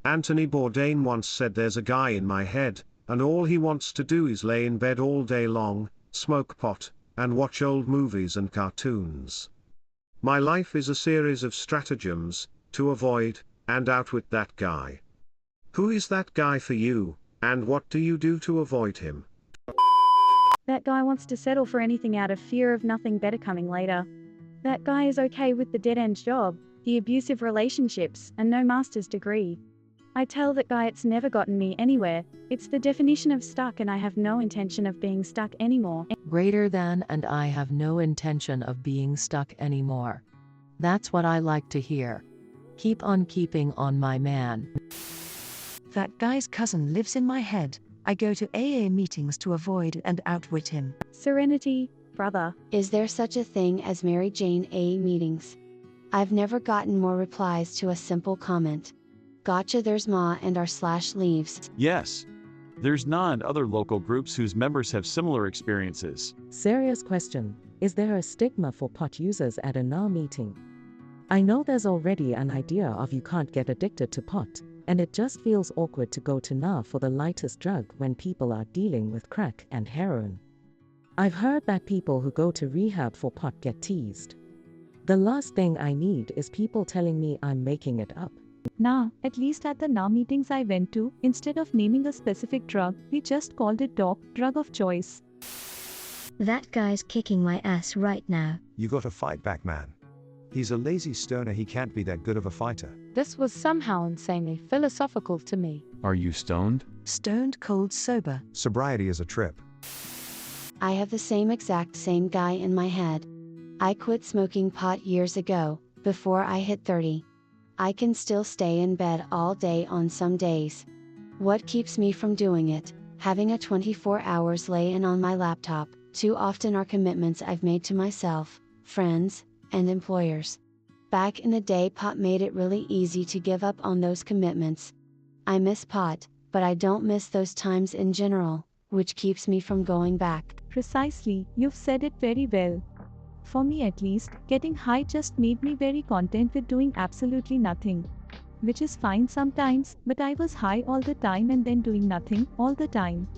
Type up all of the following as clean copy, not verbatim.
Anthony Bourdain once said, there's a guy in my head, and all he wants to do is lay in bed all day long, smoke pot, and watch old movies and cartoons. My life is a series of stratagems, to avoid, and outwit that guy. Who is that guy for you, and what do you do to avoid him? That guy wants to settle for anything out of fear of nothing better coming later. That guy is okay with the dead-end job, the abusive relationships, and no master's degree. I tell that guy it's never gotten me anywhere, it's the definition of stuck and I have no intention of being stuck anymore. Greater than and I have no intention of being stuck anymore. That's what I like to hear. Keep on keeping on, my man. That guy's cousin lives in my head. I go to AA meetings to avoid and outwit him. Serenity, brother. Is there such a thing as Mary Jane AA meetings? I've never gotten more replies to a simple comment. Gotcha, there's Ma and r/leaves. Yes. There's NA and other local groups whose members have similar experiences. Serious question. Is there a stigma for pot users at a NA meeting? I know there's already an idea of you can't get addicted to pot, and it just feels awkward to go to NA for the lightest drug when people are dealing with crack and heroin. I've heard that people who go to rehab for pot get teased. The last thing I need is people telling me I'm making it up. Nah, at least at the NA meetings I went to, instead of naming a specific drug, we just called it drug of choice. That guy's kicking my ass right now. You gotta fight back, man. He's a lazy stoner, he can't be that good of a fighter. This was somehow insanely philosophical to me. Are you stoned? Stoned cold sober. Sobriety is a trip. I have the same guy in my head. I quit smoking pot years ago, before I hit 30. I can still stay in bed all day on some days. What keeps me from doing it? Having a 24 hours lay-in on my laptop. Too often are commitments I've made to myself, friends, and employers. Back in the day, pot made it really easy to give up on those commitments. I miss pot, but I don't miss those times in general, which keeps me from going back. Precisely, you've said it very well. For me at least, getting high just made me very content with doing absolutely nothing. Which is fine sometimes, but I was high all the time and then doing nothing all the time.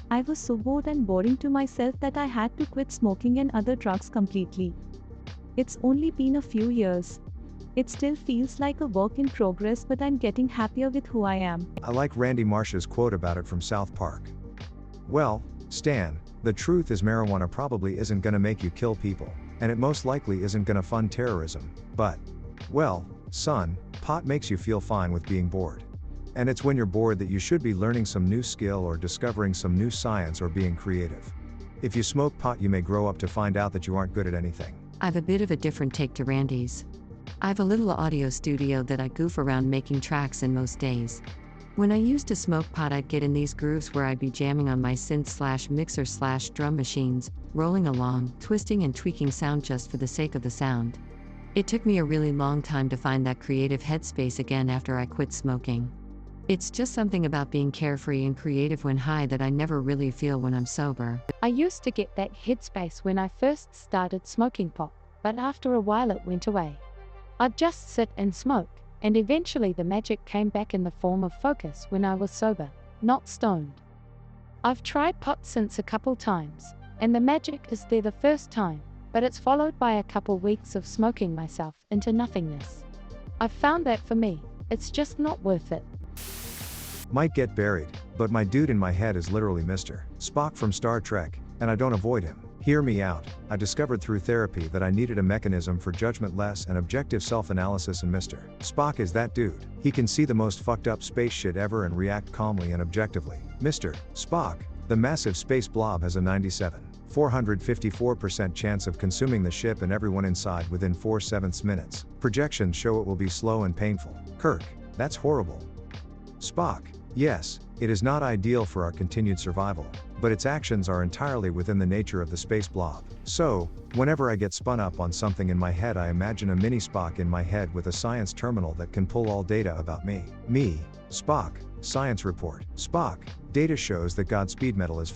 I was so bored and boring to myself that I had to quit smoking and other drugs completely. It's only been a few years. It still feels like a work in progress, but I'm getting happier with who I am. I like Randy Marsh's quote about it from South Park. Well, Stan, the truth is marijuana probably isn't gonna make you kill people, and it most likely isn't gonna fund terrorism, but, well, son, pot makes you feel fine with being bored. And it's when you're bored that you should be learning some new skill or discovering some new science or being creative. If you smoke pot, you may grow up to find out that you aren't good at anything. I've a bit of a different take to Randy's. I have a little audio studio that I goof around making tracks in most days. When I used to smoke pot, I'd get in these grooves where I'd be jamming on my synth/mixer/drum machines, rolling along, twisting and tweaking sound just for the sake of the sound. It took me a really long time to find that creative headspace again after I quit smoking. It's just something about being carefree and creative when high that I never really feel when I'm sober. I used to get that headspace when I first started smoking pot, but after a while it went away. I'd just sit and smoke, and eventually the magic came back in the form of focus when I was sober, not stoned. I've tried pot since a couple times, and the magic is there the first time, but it's followed by a couple weeks of smoking myself into nothingness. I've found that for me, it's just not worth it. Might get buried, but my dude in my head is literally Mr. Spock from Star Trek, and I don't avoid him. Hear me out. I discovered through therapy that I needed a mechanism for judgmentless and objective self-analysis, and Mr. Spock is that dude. He can see the most fucked up space shit ever and react calmly and objectively. Mr. Spock, the massive space blob, has a 97,454% chance of consuming the ship and everyone inside within 4/7 minutes. Projections show it will be slow and painful. Kirk, that's horrible. Spock, yes, it is not ideal for our continued survival, but its actions are entirely within the nature of the space blob. So, whenever I get spun up on something in my head, I imagine a mini Spock in my head with a science terminal that can pull all data about me. Me, Spock, science report. Spock, data shows that Godspeed metal is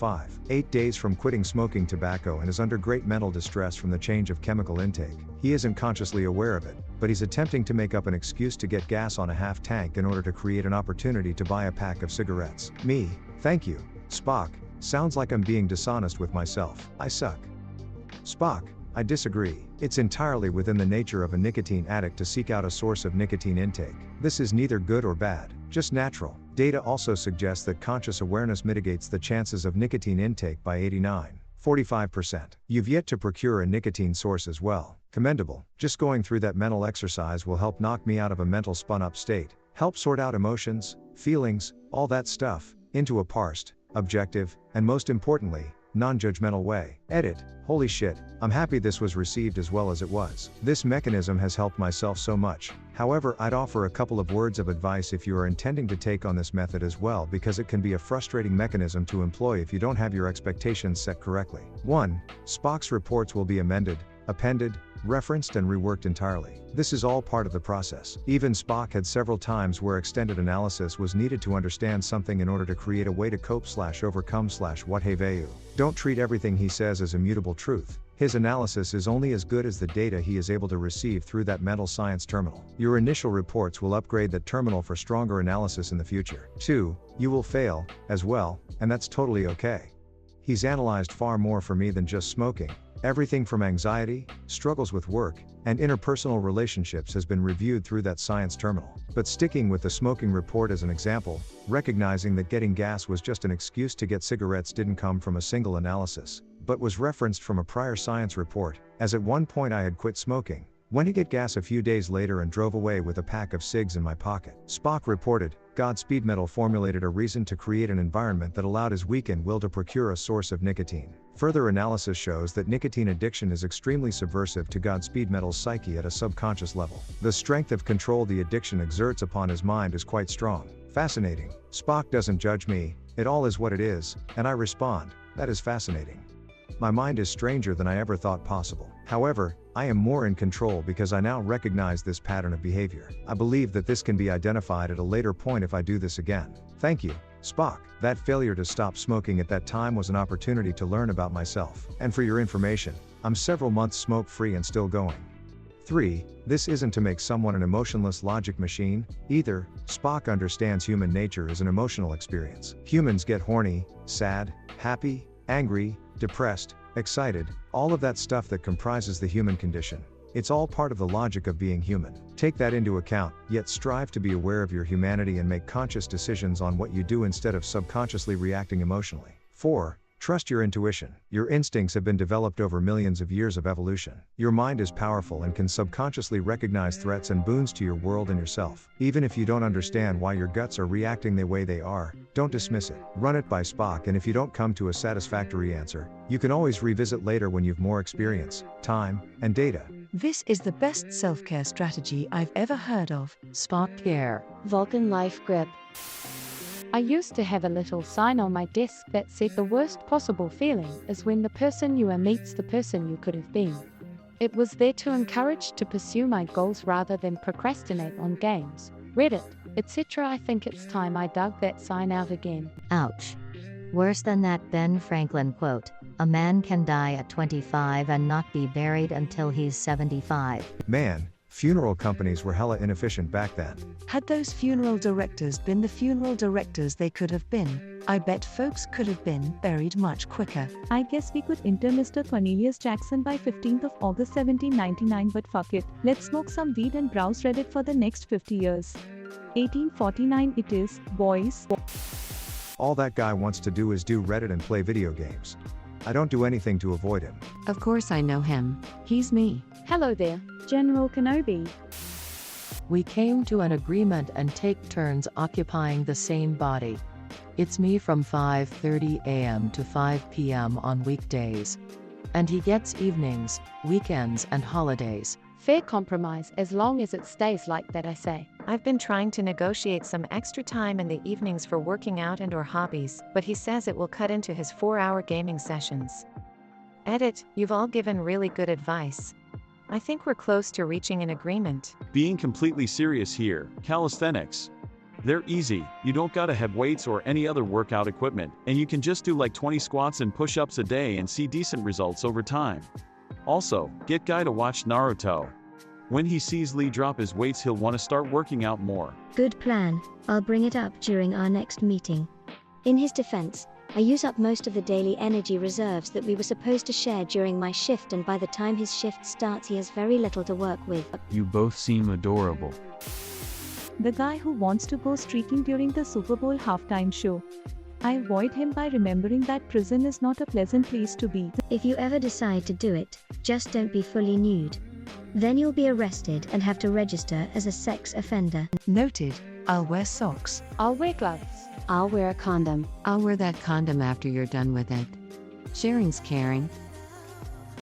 8 days from quitting smoking tobacco and is under great mental distress from the change of chemical intake. He isn't consciously aware of it, but he's attempting to make up an excuse to get gas on a half tank in order to create an opportunity to buy a pack of cigarettes. Me, thank you, Spock, sounds like I'm being dishonest with myself. I suck. Spock, I disagree. It's entirely within the nature of a nicotine addict to seek out a source of nicotine intake. This is neither good or bad, just natural. Data also suggests that conscious awareness mitigates the chances of nicotine intake by 45%. You've yet to procure a nicotine source as well. Commendable. Just going through that mental exercise will help knock me out of a mental spun-up state, help sort out emotions, feelings, all that stuff, into a parsed, objective, and most importantly, non-judgmental way. Edit. Holy shit, I'm happy this was received as well as it was. This mechanism has helped myself so much. However, I'd offer a couple of words of advice if you are intending to take on this method as well, because it can be a frustrating mechanism to employ if you don't have your expectations set correctly. 1. Spock's reports will be amended, appended, referenced and reworked entirely. This is all part of the process. Even Spock had several times where extended analysis was needed to understand something in order to create a way to cope/overcome/ what have you. Don't treat everything he says as immutable truth. His analysis is only as good as the data he is able to receive through that mental science terminal. Your initial reports will upgrade that terminal for stronger analysis in the future. 2. You will fail, as well, and that's totally okay. He's analyzed far more for me than just smoking. Everything from anxiety, struggles with work, and interpersonal relationships has been reviewed through that science terminal. But sticking with the smoking report as an example, recognizing that getting gas was just an excuse to get cigarettes didn't come from a single analysis, but was referenced from a prior science report, as at one point I had quit smoking, went to get gas a few days later and drove away with a pack of cigs in my pocket. Spock reported, Godspeed metal formulated a reason to create an environment that allowed his weakened will to procure a source of nicotine. Further analysis shows that nicotine addiction is extremely subversive to Godspeed metal's psyche at a subconscious level. The strength of control the addiction exerts upon his mind is quite strong. Fascinating. Spock doesn't judge me, it all is what it is, and I respond, that is fascinating. My mind is stranger than I ever thought possible. However, I am more in control because I now recognize this pattern of behavior. I believe that this can be identified at a later point if I do this again. Thank you, Spock. That failure to stop smoking at that time was an opportunity to learn about myself. And for your information, I'm several months smoke-free and still going. 3. This isn't to make someone an emotionless logic machine, either. Spock understands human nature is an emotional experience. Humans get horny, sad, happy, angry, depressed, excited, all of that stuff that comprises the human condition. It's all part of the logic of being human. Take that into account, yet strive to be aware of your humanity and make conscious decisions on what you do instead of subconsciously reacting emotionally. 4. Trust your intuition. Your instincts have been developed over millions of years of evolution. Your mind is powerful and can subconsciously recognize threats and boons to your world and yourself. Even if you don't understand why your guts are reacting the way they are, don't dismiss it. Run it by Spock, and if you don't come to a satisfactory answer, you can always revisit later when you've more experience, time, and data. This is the best self-care strategy I've ever heard of. Spock Care. Vulcan Life Grip. I used to have a little sign on my desk that said the worst possible feeling is when the person you are meets the person you could have been. It was there to encourage to pursue my goals rather than procrastinate on games, Reddit, etc. I think it's time I dug that sign out again. Ouch. Worse than that Ben Franklin quote, a man can die at 25 and not be buried until he's 75. Man, funeral companies were hella inefficient back then. Had those funeral directors been the funeral directors they could have been, I bet folks could have been buried much quicker. I guess we could enter Mr. Cornelius Jackson by 15th of August 1799, but fuck it. Let's smoke some weed and browse Reddit for the next 50 years. 1849 it is, boys. All that guy wants to do is do Reddit and play video games. I don't do anything to avoid him. Of course I know him. He's me. Hello there. General Kenobi. We came to an agreement and take turns occupying the same body. It's me from 5:30 a.m. to 5 p.m. on weekdays. And he gets evenings, weekends and holidays. Fair compromise as long as it stays like that, I say. I've been trying to negotiate some extra time in the evenings for working out and/or hobbies, but he says it will cut into his 4-hour gaming sessions. Edit, you've all given really good advice. I think we're close to reaching an agreement. Being completely serious here, calisthenics. They're easy, you don't gotta have weights or any other workout equipment, and you can just do like 20 squats and push-ups a day and see decent results over time. Also, get Guy to watch Naruto. When he sees Lee drop his weights, he'll want to start working out more. Good plan, I'll bring it up during our next meeting. In his defense, I use up most of the daily energy reserves that we were supposed to share during my shift, and by the time his shift starts he has very little to work with. You both seem adorable. The guy who wants to go streaking during the Super Bowl halftime show. I avoid him by remembering that prison is not a pleasant place to be. If you ever decide to do it, just don't be fully nude. Then you'll be arrested and have to register as a sex offender. Noted. I'll wear socks. I'll wear gloves. I'll wear a condom. I'll wear that condom after you're done with it. Sharing's caring.